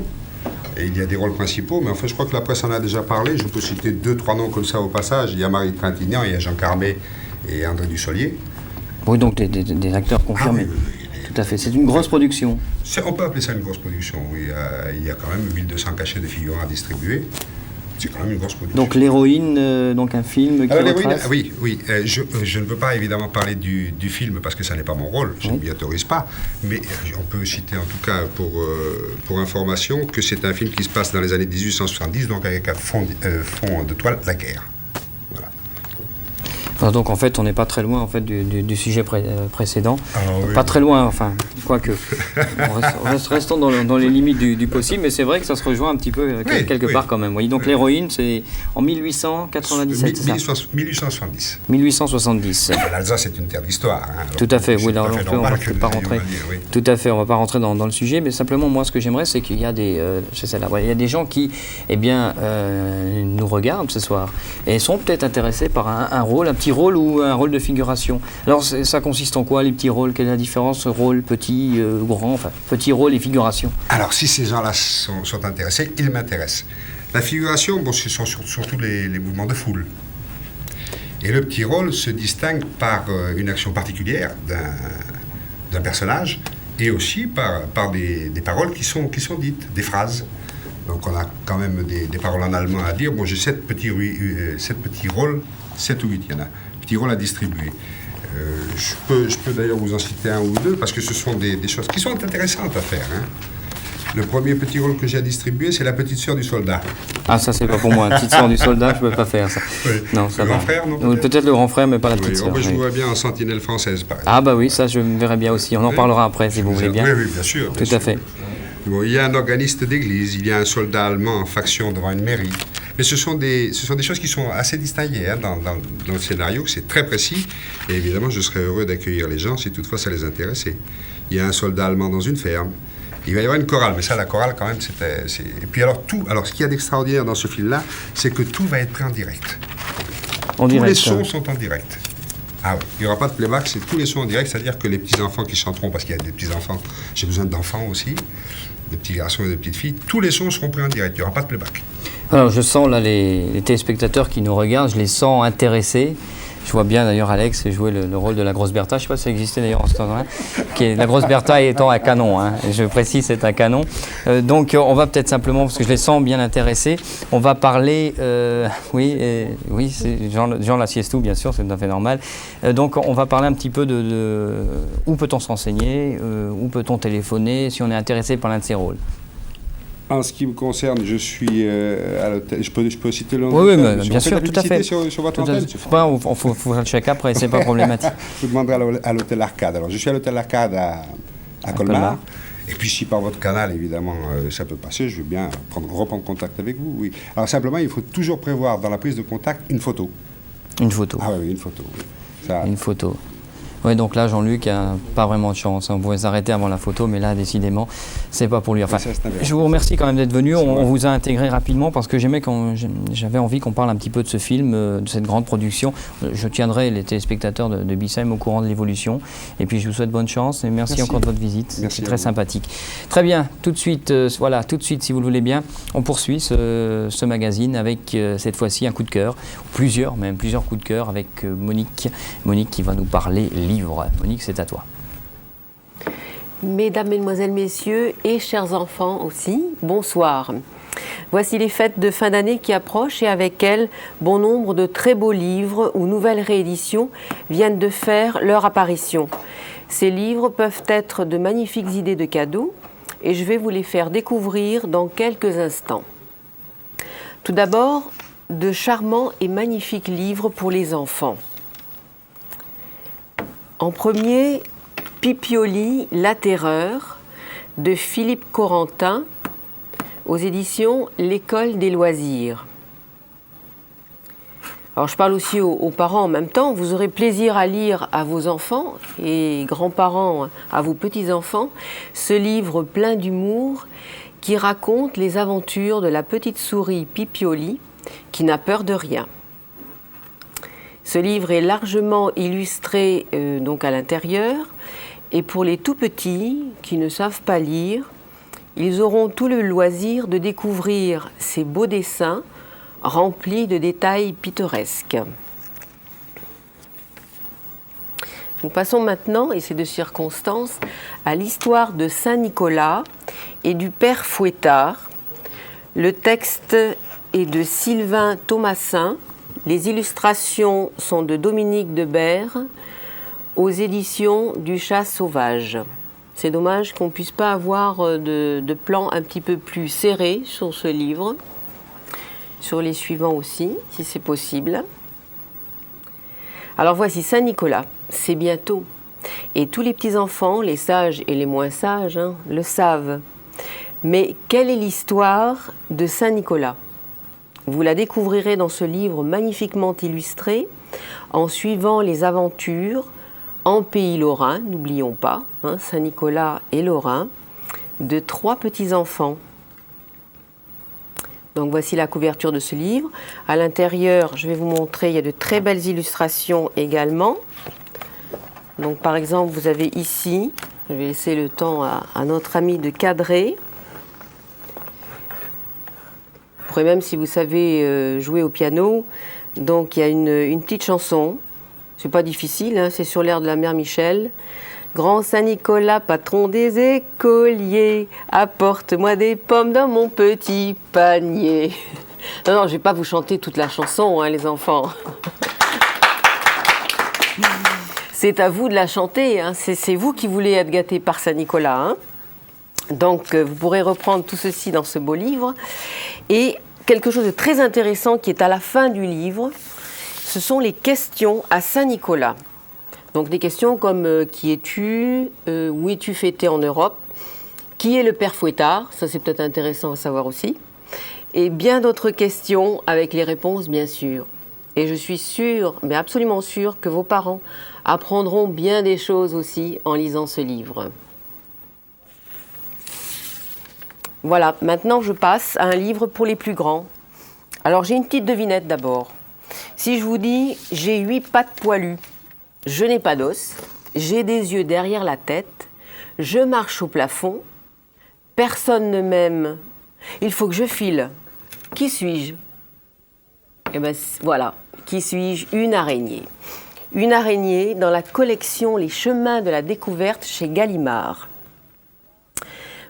Et il y a des rôles principaux, mais enfin je crois que la presse en a déjà parlé. Je peux citer 2-3 noms comme ça au passage. Il y a Marie Trintignant, il y a Jean Carmé et André Dussolier. Oui, donc des acteurs confirmés. Tout à fait. C'est une grosse production. On peut appeler ça une grosse production, oui. Il y a quand même 1200 cachets de figurants à distribuer. C'est quand même une grosse production. Donc l'héroïne, donc un film qui retrace... Oui. Je ne peux pas évidemment parler du film parce que ça n'est pas mon rôle, je ne m'y autorise pas. Mais on peut citer en tout cas pour information que c'est un film qui se passe dans les années 1870, donc avec un fond de toile, la guerre. Voilà. Enfin, donc en fait, on n'est pas très loin en fait du sujet précédent. Oui. Pas très loin, enfin, quoique. Restons dans les limites du possible, mais c'est vrai que ça se rejoint un petit peu quelque part quand même. Oui. Donc l'héroïne, c'est en 1897, c'est ça 1870. 1870. L'Alsace est une terre d'histoire. Hein, tout à fait, oui. Alors, on ne va pas rentrer. Oui. Tout à fait, on ne va pas rentrer dans le sujet, mais simplement, moi, ce que j'aimerais, c'est qu'il y a il y a des gens qui, nous regardent ce soir et sont peut-être intéressés par un rôle, un petit rôle ou un rôle de figuration. Alors, ça consiste en quoi, les petits rôles? Quelle est la différence, rôle, petit, grand, enfin, petit rôle et figuration? Alors, si ces gens-là sont intéressés, ils m'intéressent. La figuration, ce sont surtout les mouvements de foule. Et le petit rôle se distingue par une action particulière d'un personnage et aussi par des paroles qui sont dites, des phrases. Donc on a quand même des paroles en allemand à dire. Bon, j'ai 7 petits rôles, 7 ou 8, il y en a, petits rôles à distribuer. Je peux d'ailleurs vous en citer un ou deux parce que ce sont des choses qui sont intéressantes à faire. Hein. Le premier petit rôle que j'ai à distribuer, c'est la petite sœur du soldat. Ah, ça, c'est pas pour moi. La petite sœur du soldat, je ne peux pas faire ça. Oui. Non, ça le va. grand frère, non? Peut-être le grand frère, mais pas la petite sœur. Je vois bien en sentinelle française, par exemple. Ah, bah oui, ça, je me verrai bien aussi. On en parlera après, si vous voulez bien. Oui, bien sûr. Tout à fait. Bon, il y a un organiste d'église, il y a un soldat allemand en faction devant une mairie. Mais ce sont des choses qui sont assez distinguées hein, dans le scénario, c'est très précis. Et évidemment, je serais heureux d'accueillir les gens si toutefois ça les intéressait. Il y a un soldat allemand dans une ferme. Il va y avoir une chorale, mais ça, la chorale, quand même, Et puis alors, ce qu'il y a d'extraordinaire dans ce film-là, c'est que tout va être pris en direct. Tous les sons sont en direct. Ah oui, il n'y aura pas de playback, c'est tous les sons en direct, c'est-à-dire que les petits-enfants qui chanteront, parce qu'il y a des petits-enfants, j'ai besoin d'enfants aussi, de petits garçons et de petites filles, tous les sons seront pris en direct, il n'y aura pas de playback. Alors, je sens là les téléspectateurs qui nous regardent, je les sens intéressés. Je vois bien d'ailleurs Alex jouer le rôle de la grosse Bertha. Je ne sais pas si ça existait d'ailleurs en ce temps-là. La grosse Bertha étant un canon. Hein. Je précise, c'est un canon. Donc on va peut-être simplement, parce que je les sens bien intéressés, on va parler... oui, c'est Jean Lassiestou, bien sûr, c'est tout à fait normal. Donc on va parler un petit peu de où peut-on se renseigner, où peut-on téléphoner si on est intéressé par l'un de ces rôles. En ce qui me concerne, je suis à l'hôtel. Je peux citer le nom. Oui, mais bien sûr, tout à fait. Sur votre antenne. Il faut faire le check après, c'est pas problématique. Je vous demanderai à l'hôtel Arcade. Alors, je suis à l'hôtel Arcade à Colmar. Et puis, si par votre canal, évidemment, ça peut passer, je veux bien reprendre contact avec vous. Oui. Alors, simplement, il faut toujours prévoir dans la prise de contact une photo. Une photo. Ah oui, une photo. Oui. Ça... Une photo. Oui, donc là, Jean-Luc n'a pas vraiment de chance. On pourrait s'arrêter avant la photo, mais là, décidément, c'est pas pour lui. Enfin, je vous remercie quand même d'être venu. On vous a intégré rapidement parce que j'avais envie qu'on parle un petit peu de ce film, de cette grande production. Je tiendrai les téléspectateurs de BSIME au courant de l'évolution. Et puis, je vous souhaite bonne chance et merci encore de votre visite. C'est très sympathique. Très bien. Tout de suite, si vous le voulez bien, on poursuit ce magazine avec cette fois-ci un coup de cœur, plusieurs coups de cœur avec Monique. Monique qui va nous parler livre. Monique, c'est à toi. Mesdames, Mesdemoiselles, Messieurs et chers enfants aussi, bonsoir. Voici les fêtes de fin d'année qui approchent et avec elles, bon nombre de très beaux livres ou nouvelles rééditions viennent de faire leur apparition. Ces livres peuvent être de magnifiques idées de cadeaux et je vais vous les faire découvrir dans quelques instants. Tout d'abord, de charmants et magnifiques livres pour les enfants. En premier, Pipioli, la terreur, de Philippe Corentin, aux éditions L'École des loisirs. Alors je parle aussi aux parents en même temps. Vous aurez plaisir à lire à vos enfants et grands-parents à vos petits-enfants ce livre plein d'humour qui raconte les aventures de la petite souris Pipioli qui n'a peur de rien. Ce livre est largement illustré donc à l'intérieur et pour les tout petits qui ne savent pas lire, ils auront tout le loisir de découvrir ces beaux dessins remplis de détails pittoresques. Nous passons maintenant, et c'est de circonstance, à l'histoire de Saint-Nicolas et du père Fouettard. Le texte est de Sylvain Thomassin. Les illustrations sont de Dominique Debert aux éditions du Chat Sauvage. C'est dommage qu'on ne puisse pas avoir de plan un petit peu plus serré sur ce livre. Sur les suivants aussi, si c'est possible. Alors voici Saint-Nicolas, c'est bientôt. Et tous les petits-enfants, les sages et les moins sages, le savent. Mais quelle est l'histoire de Saint-Nicolas? Vous la découvrirez dans ce livre magnifiquement illustré, en suivant les aventures en pays lorrain, n'oublions pas, Saint-Nicolas et Lorrain, de 3 petits-enfants. Donc voici la couverture de ce livre. À l'intérieur, je vais vous montrer, il y a de très belles illustrations également. Donc par exemple, vous avez ici, je vais laisser le temps à notre ami de cadrer. Vous pourrez même, si vous savez jouer au piano, donc il y a une petite chanson. C'est pas difficile, c'est sur l'air de la mère Michel. Grand Saint-Nicolas, patron des écoliers, apporte-moi des pommes dans mon petit panier. Non, je ne vais pas vous chanter toute la chanson, les enfants. C'est à vous de la chanter, c'est vous qui voulez être gâtés par Saint-Nicolas. Donc, vous pourrez reprendre tout ceci dans ce beau livre. Et quelque chose de très intéressant qui est à la fin du livre, ce sont les questions à Saint-Nicolas. Donc des questions comme qui es-tu, où es-tu fêté en Europe, qui est le père Fouettard, ça c'est peut-être intéressant à savoir aussi, et bien d'autres questions avec les réponses bien sûr. Et je suis sûre, mais absolument sûre, que vos parents apprendront bien des choses aussi en lisant ce livre. Voilà, maintenant je passe à un livre pour les plus grands. Alors j'ai une petite devinette d'abord. Si je vous dis « j'ai 8 pattes poilues », je n'ai pas d'os, j'ai des yeux derrière la tête, je marche au plafond, personne ne m'aime, il faut que je file. Qui suis-je? Eh bien voilà, qui suis-je? Une araignée. Une araignée dans la collection Les Chemins de la Découverte chez Gallimard.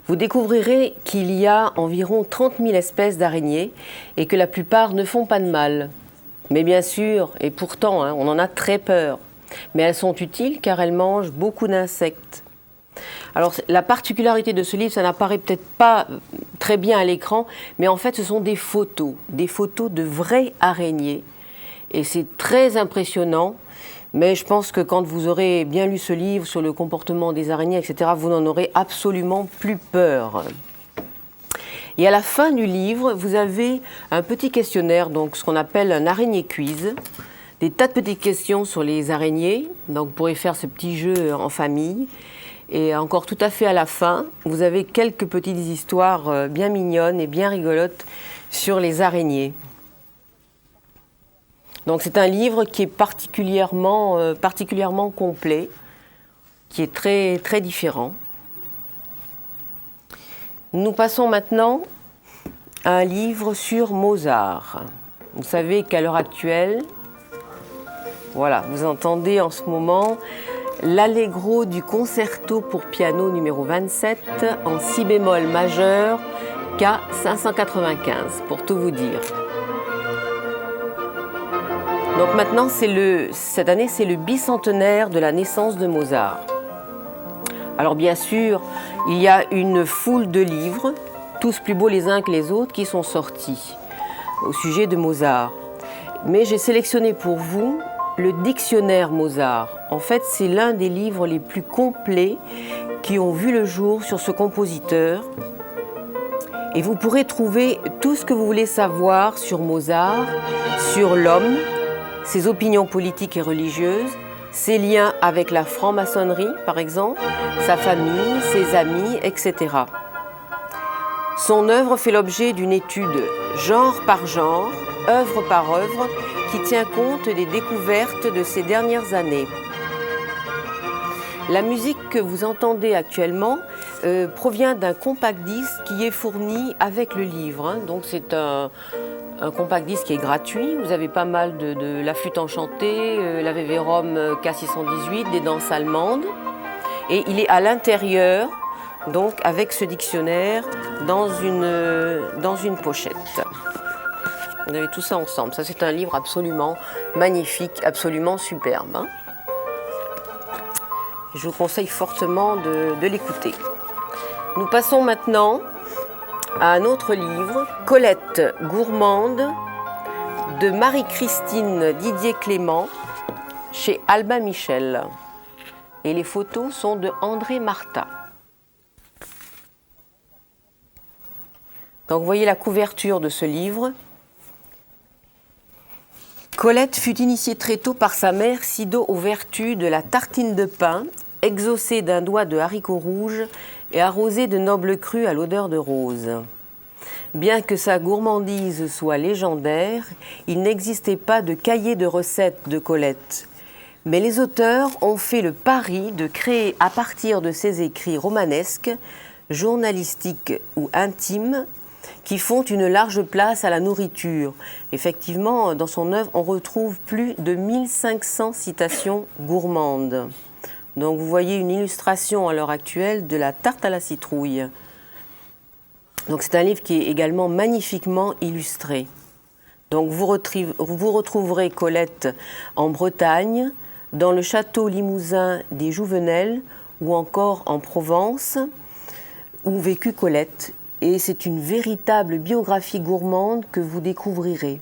Vous découvrirez qu'il y a environ 30 000 espèces d'araignées et que la plupart ne font pas de mal. Mais bien sûr, et pourtant, on en a très peur. Mais elles sont utiles car elles mangent beaucoup d'insectes. Alors la particularité de ce livre, ça n'apparaît peut-être pas très bien à l'écran, mais en fait ce sont des photos de vraies araignées. Et c'est très impressionnant, mais je pense que quand vous aurez bien lu ce livre sur le comportement des araignées, etc., vous n'en aurez absolument plus peur. Et à la fin du livre, vous avez un petit questionnaire, donc ce qu'on appelle un araignée quiz. Des tas de petites questions sur les araignées, donc vous pourrez faire ce petit jeu en famille. Et encore tout à fait à la fin, vous avez quelques petites histoires bien mignonnes et bien rigolotes sur les araignées. Donc c'est un livre qui est particulièrement complet, qui est très, très différent. Nous passons maintenant à un livre sur Mozart. Vous savez qu'à l'heure actuelle, voilà, vous entendez en ce moment l'allegro du concerto pour piano numéro 27 en si bémol majeur K 595, pour tout vous dire. Donc maintenant, cette année, c'est le bicentenaire de la naissance de Mozart. Alors bien sûr, il y a une foule de livres, tous plus beaux les uns que les autres, qui sont sortis au sujet de Mozart. Mais j'ai sélectionné pour vous le dictionnaire Mozart. En fait, c'est l'un des livres les plus complets qui ont vu le jour sur ce compositeur. Et vous pourrez trouver tout ce que vous voulez savoir sur Mozart, sur l'homme, ses opinions politiques et religieuses, ses liens avec la franc-maçonnerie, par exemple, sa famille, ses amis, etc. Son œuvre fait l'objet d'une étude genre par genre, œuvre par œuvre, qui tient compte des découvertes de ces dernières années. La musique que vous entendez actuellement provient d'un compact disque qui est fourni avec le livre. Hein. Donc c'est un compact disque qui est gratuit. Vous avez pas mal de la flûte enchantée, la Veverum K618, des danses allemandes. Et il est à l'intérieur, donc avec ce dictionnaire, dans une pochette. Vous avez tout ça ensemble. Ça, c'est un livre absolument magnifique, absolument superbe. Hein. Je vous conseille fortement de l'écouter. Nous passons maintenant à un autre livre, Colette gourmande, de Marie-Christine Didier-Clément, chez Albin Michel. Et les photos sont de André Martin. Donc vous voyez la couverture de ce livre. Colette fut initiée très tôt par sa mère Sido aux vertus de la tartine de pain, exaucée d'un doigt de haricots rouges et arrosée de nobles crus à l'odeur de rose. Bien que sa gourmandise soit légendaire, il n'existait pas de cahier de recettes de Colette. Mais les auteurs ont fait le pari de créer à partir de ses écrits romanesques, journalistiques ou intimes, qui font une large place à la nourriture. Effectivement, dans son œuvre, on retrouve plus de 1500 citations gourmandes. Donc vous voyez une illustration à l'heure actuelle de la tarte à la citrouille. Donc c'est un livre qui est également magnifiquement illustré. Donc vous retrouverez Colette en Bretagne, dans le château limousin des Jouvenel, ou encore en Provence, où vécut Colette. Et c'est une véritable biographie gourmande que vous découvrirez.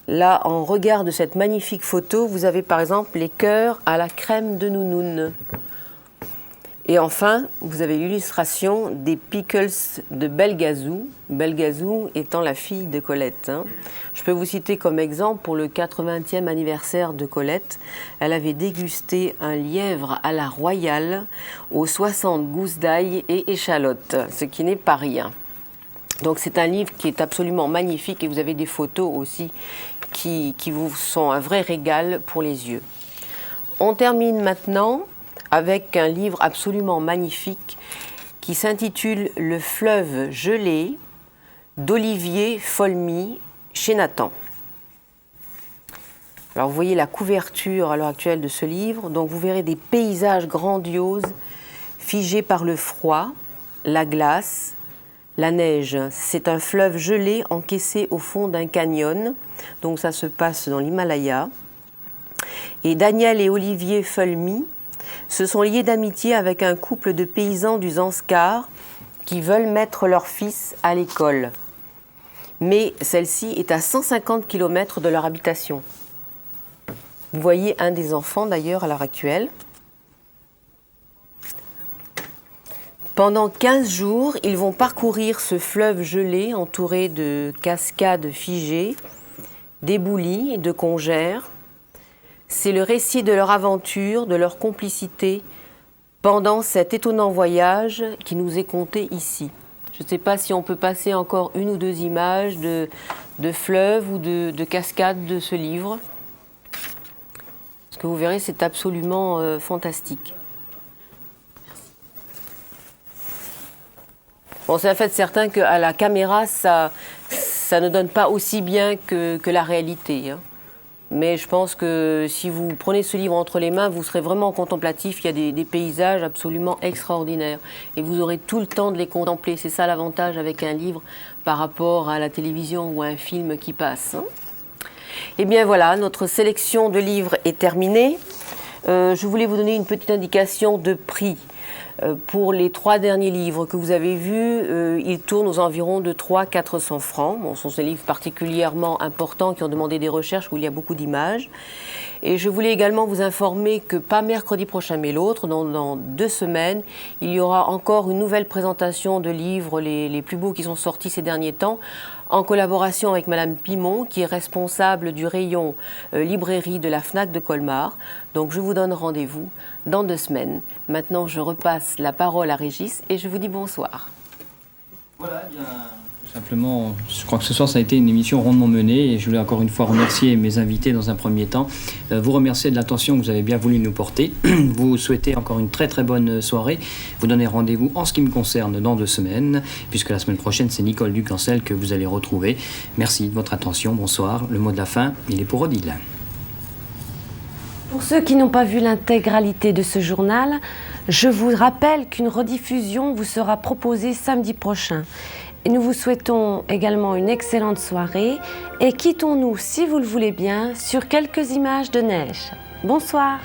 Là, en regard de cette magnifique photo, vous avez par exemple les cœurs à la crème de nounoun. Et enfin, vous avez l'illustration des pickles de Belgazou, Belgazou étant la fille de Colette. Hein. Je peux vous citer comme exemple, pour le 80e anniversaire de Colette, elle avait dégusté un lièvre à la royale aux 60 gousses d'ail et échalotes, ce qui n'est pas rien. Donc c'est un livre qui est absolument magnifique et vous avez des photos aussi qui vous sont un vrai régal pour les yeux. On termine maintenant avec un livre absolument magnifique qui s'intitule « Le fleuve gelé » d'Olivier Folmy chez Nathan. Alors vous voyez la couverture à l'heure actuelle de ce livre, donc vous verrez des paysages grandioses figés par le froid, la glace, la neige. C'est un fleuve gelé encaissé au fond d'un canyon, donc ça se passe dans l'Himalaya. Et Daniel et Olivier Folmy se sont liés d'amitié avec un couple de paysans du Zanskar qui veulent mettre leur fils à l'école. Mais celle-ci est à 150 km de leur habitation. Vous voyez un des enfants d'ailleurs à l'heure actuelle. Pendant 15 jours, ils vont parcourir ce fleuve gelé entouré de cascades figées, d'éboulis et de congères. C'est le récit de leur aventure, de leur complicité pendant cet étonnant voyage qui nous est conté ici. Je ne sais pas si on peut passer encore une ou deux images de fleuves ou de cascades de ce livre. Parce que vous verrez, c'est absolument fantastique. Bon, c'est un fait certain qu'à la caméra, ça ne donne pas aussi bien que la réalité. Hein. Mais je pense que si vous prenez ce livre entre les mains, vous serez vraiment contemplatif. Il y a des paysages absolument extraordinaires. Et vous aurez tout le temps de les contempler. C'est ça l'avantage avec un livre par rapport à la télévision ou à un film qui passe. Hein. Eh bien voilà, notre sélection de livres est terminée. Je voulais vous donner une petite indication de prix. Pour les 3 derniers livres que vous avez vus, ils tournent aux environs de 300-400 francs. Bon, ce sont des livres particulièrement importants qui ont demandé des recherches où il y a beaucoup d'images. Et je voulais également vous informer que pas mercredi prochain mais l'autre, dans 2 semaines, il y aura encore une nouvelle présentation de livres, les plus beaux qui sont sortis ces derniers temps, en collaboration avec Madame Pimon, qui est responsable du rayon librairie de la FNAC de Colmar. Donc je vous donne rendez-vous dans 2 semaines. Maintenant, je repasse la parole à Régis et je vous dis bonsoir. Voilà, bien. Simplement, je crois que ce soir, ça a été une émission rondement menée et je voulais encore une fois remercier mes invités dans un premier temps. Vous remercier de l'attention que vous avez bien voulu nous porter. Vous souhaitez encore une très très bonne soirée. Vous donnez rendez-vous en ce qui me concerne dans 2 semaines, puisque la semaine prochaine, c'est Nicole Ducancel que vous allez retrouver. Merci de votre attention. Bonsoir. Le mot de la fin, il est pour Odile. Pour ceux qui n'ont pas vu l'intégralité de ce journal, je vous rappelle qu'une rediffusion vous sera proposée samedi prochain. Et nous vous souhaitons également une excellente soirée et quittons-nous, si vous le voulez bien, sur quelques images de neige. Bonsoir.